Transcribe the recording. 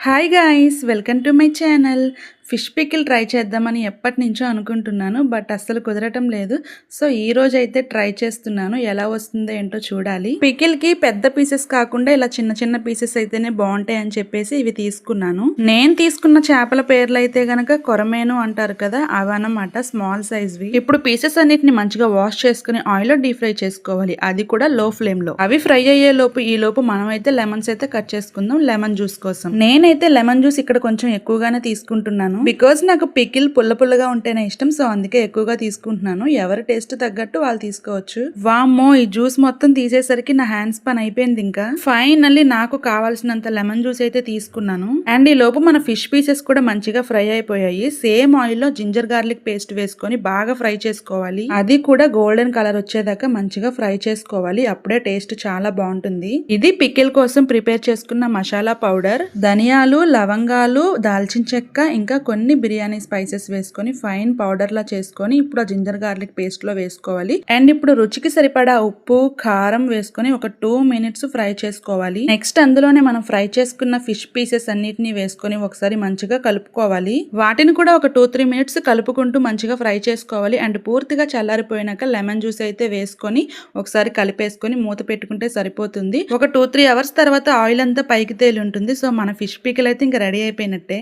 Hi guys, welcome to my channel. Fish pickle try చేద్దామని ఎప్పటి నుంచో అనుకుంటున్నాను, బట్ అస్సలు కుదరటం లేదు. సో ఈ రోజు అయితే ట్రై చేస్తున్నాను. ఎలా వస్తుందో ఏంటో చూడాలి. పికిల్కి పెద్ద పీసెస్ కాకుండా ఇలా చిన్న చిన్న పీసెస్ అయితేనే బాగుంటాయి అని చెప్పేసి ఇవి తీసుకున్నాను. నేను తీసుకున్న చేపల పేర్లు అయితే గనక కొరమేను అంటారు కదా, అవన్నమాట, స్మాల్ సైజ్వి. ఇప్పుడు పీసెస్ అన్నిటిని మంచిగా వాష్ చేసుకుని ఆయిల్ లో డీప్ ఫ్రై చేసుకోవాలి, అది కూడా లో ఫ్లేమ్ లో. అవి ఫ్రై అయ్యే లోపు ఈ లోపు మనం అయితే లెమన్స్ అయితే కట్ చేసుకుందాం లెమన్ జ్యూస్ కోసం. నేనైతే లెమన్ జ్యూస్ ఇక్కడ కొంచెం ఎక్కువగానే తీసుకుంటున్నాను, బికాజ్ నాకు పికిల్ పుల్ల పుల్లగా ఉంటేనే ఇష్టం. సో అందుకే ఎక్కువగా తీసుకుంటున్నాను. ఎవరి టేస్ట్ తగ్గట్టు వాళ్ళు తీసుకోవచ్చు. వామ్మో, ఈ జ్యూస్ మొత్తం తీసేసరికి నా హ్యాండ్స్ పని అయిపోయింది. ఇంకా ఫైనల్లీ నాకు కావాల్సినంత లెమన్ జ్యూస్ అయితే తీసుకున్నాను. అండ్ ఈ లోపు మన ఫిష్ పీసెస్ కూడా మంచిగా ఫ్రై అయిపోయాయి. సేమ్ ఆయిల్ లో జింజర్ గార్లిక్ పేస్ట్ వేసుకొని బాగా ఫ్రై చేసుకోవాలి. అది కూడా గోల్డెన్ కలర్ వచ్చేదాకా మంచిగా ఫ్రై చేసుకోవాలి. అప్పుడే టేస్ట్ చాలా బాగుంటుంది. ఇది పికిల్ కోసం ప్రిపేర్ చేసుకున్న మసాలా పౌడర్, ధనియాలు, లవంగాలు, దాల్చిన చెక్క, ఇంకా కొన్ని బిర్యానీ స్పైసెస్ వేసుకొని ఫైన్ పౌడర్ లా చేసుకొని ఇప్పుడు ఆ జింజర్ గార్లిక్ పేస్ట్ లో వేసుకోవాలి. అండ్ ఇప్పుడు రుచికి సరిపడా ఉప్పు, కారం వేసుకొని ఒక 2 minutes ఫ్రై చేసుకోవాలి. నెక్స్ట్ అందులోనే మనం ఫ్రై చేసుకున్న ఫిష్ పీసెస్ అన్నిటిని వేసుకొని ఒకసారి మంచిగా కలుపుకోవాలి. వాటిని కూడా ఒక 2-3 minutes కలుపుకుంటూ మంచిగా ఫ్రై చేసుకోవాలి. అండ్ పూర్తిగా చల్లారిపోయినాక లెమన్ జ్యూస్ అయితే వేసుకొని ఒకసారి కలిపేసుకొని మూత పెట్టుకుంటే సరిపోతుంది. ఒక 2-3 hours తర్వాత ఆయిల్ అంతా పైకి తేలి ఉంటుంది. సో మన ఫిష్ పికిల్ అయితే ఇంకా రెడీ అయిపోయినట్టే.